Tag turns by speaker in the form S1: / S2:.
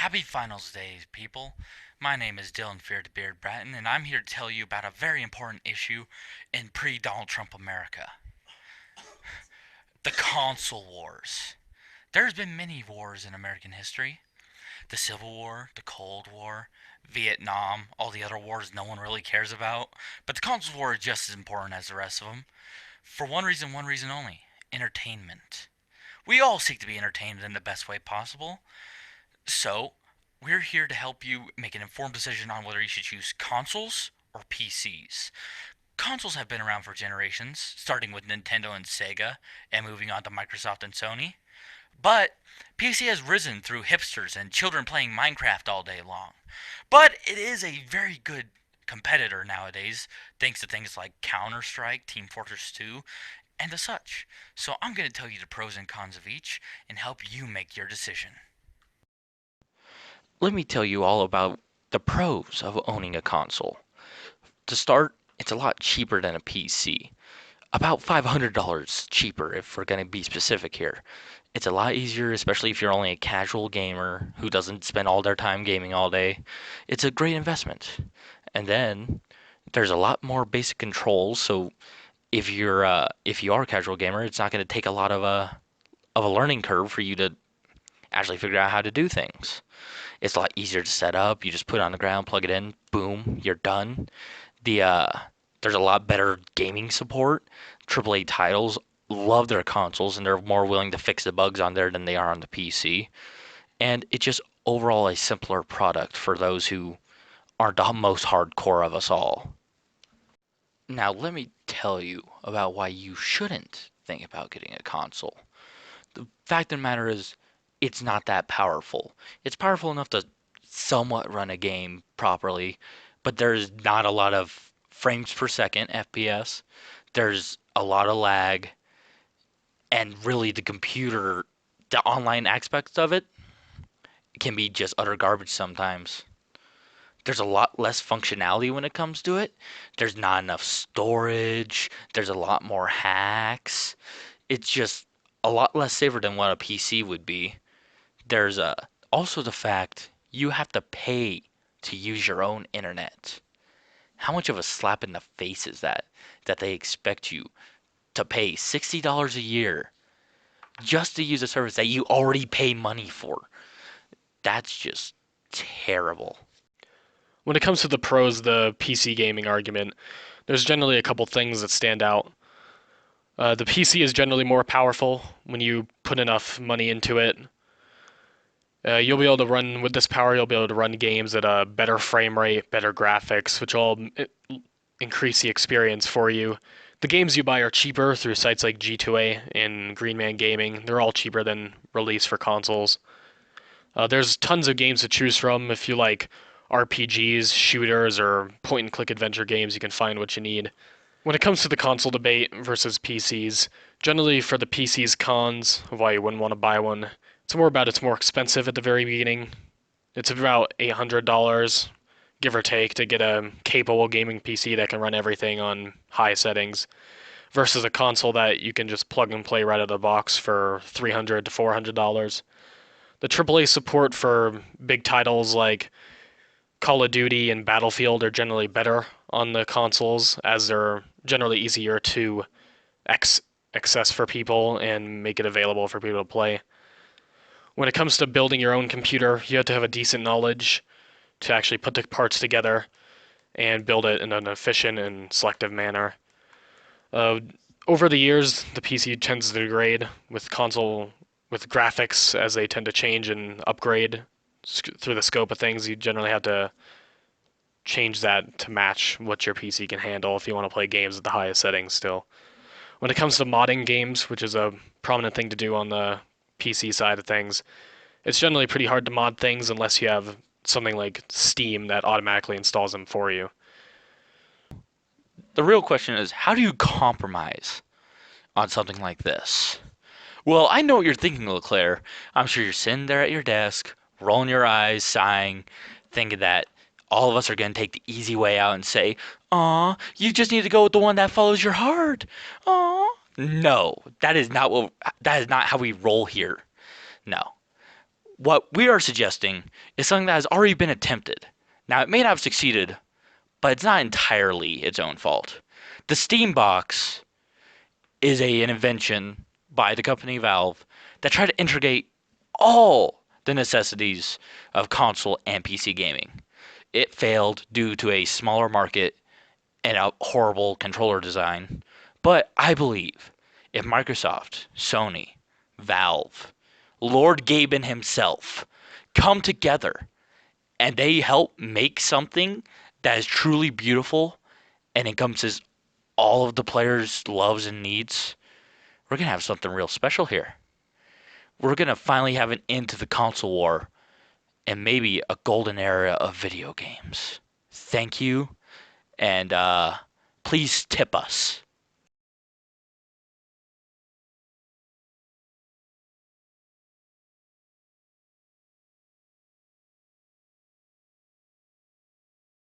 S1: Happy Finals Day, people. My name is Dylan Beard Bratton, and I'm here to tell you about a very important issue in pre Donald Trump America: the console wars. There's been many wars in American history: the Civil War, the Cold War, Vietnam, all the other wars no one really cares about. But the console war is just as important as the rest of them, for one reason only: entertainment. We all seek to be entertained in the best way possible. So, we're here to help you make an informed decision on whether you should choose consoles or PCs. Consoles have been around for generations, starting with Nintendo and Sega, and moving on to Microsoft and Sony. But PC has risen through hipsters and children playing Minecraft all day long. But it is a very good competitor nowadays, thanks to things like Counter Strike, Team Fortress 2, and the such. So I'm going to tell you the pros and cons of each and help you make your decision.
S2: Let me tell you all about the pros of owning a console. To start, it's a lot cheaper than a PC. About $500 cheaper if we're going to be specific here. It's a lot easier, especially if you're only a casual gamer who doesn't spend all their time gaming all day. It's a great investment. And then there's a lot more basic controls, so if you are a casual gamer, it's not going to take a lot of a learning curve for you to actually figure out how to do things. It's a lot easier to set up. You just put it on the ground, plug it in, boom, you're done. The There's a lot better gaming support. AAA titles love their consoles and they're more willing to fix the bugs on there than they are on the PC. And it's just overall a simpler product for those who aren't the most hardcore of us all. Now, let me tell you about why you shouldn't think about getting a console. The fact of the matter is, it's not that powerful. It's powerful enough to somewhat run a game properly, but there's not a lot of frames per second FPS. There's a lot of lag, and really the online aspects of it can be just utter garbage sometimes. There's a lot less functionality when it comes to it. There's not enough storage. There's a lot more hacks. It's just a lot less safer than what a PC would be. There's also the fact you have to pay to use your own internet. How much of a slap in the face is that? That they expect you to pay $60 a year just to use a service that you already pay money for. That's just terrible.
S3: When it comes to the pros, the PC gaming argument, there's generally a couple things that stand out. The PC is generally more powerful when you put enough money into it. You'll be able to run with this power. You'll be able to run games at a better frame rate, better graphics, which will increase the experience for you. The games you buy are cheaper through sites like G2A and Greenman Gaming. They're all cheaper than release for consoles. There's tons of games to choose from. If you like RPGs, shooters, or point and click adventure games, you can find what you need. When it comes to the console debate versus PCs, generally for the PC's cons of why you wouldn't want to buy one, it's more expensive at the very beginning. It's about $800, give or take, to get a capable gaming PC that can run everything on high settings, versus a console that you can just plug and play right out of the box for $300 to $400. The AAA support for big titles like Call of Duty and Battlefield are generally better on the consoles, as they're generally easier to access for people and make it available for people to play. When it comes to building your own computer, you have to have a decent knowledge to actually put the parts together and build it in an efficient and selective manner. Uh, Over the years, the PC tends to degrade with graphics as they tend to change and upgrade through the scope of things. You generally have to change that to match what your PC can handle if you want to play games at the highest settings still. When it comes to modding games, which is a prominent thing to do on the PC side of things, it's generally pretty hard to mod things unless you have something like Steam that automatically installs them for you.
S2: The real question is, how do you compromise on something like this? Well, I know what you're thinking, LeClaire. I'm sure you're sitting there at your desk, rolling your eyes, sighing, thinking that all of us are going to take the easy way out and say, "Aw, you just need to go with the one that follows your heart." Aw. No, that is not how we roll here. No. What we are suggesting is something that has already been attempted. Now, it may not have succeeded, but it's not entirely its own fault. The Steam Box is an invention by the company Valve that tried to integrate all the necessities of console and PC gaming. It failed due to a smaller market and a horrible controller design. But I believe if Microsoft, Sony, Valve, Lord Gaben himself come together and they help make something that is truly beautiful and encompasses all of the players' loves and needs, we're going to have something real special here. We're going to finally have an end to the console war and maybe a golden era of video games. Thank you, and please tip us.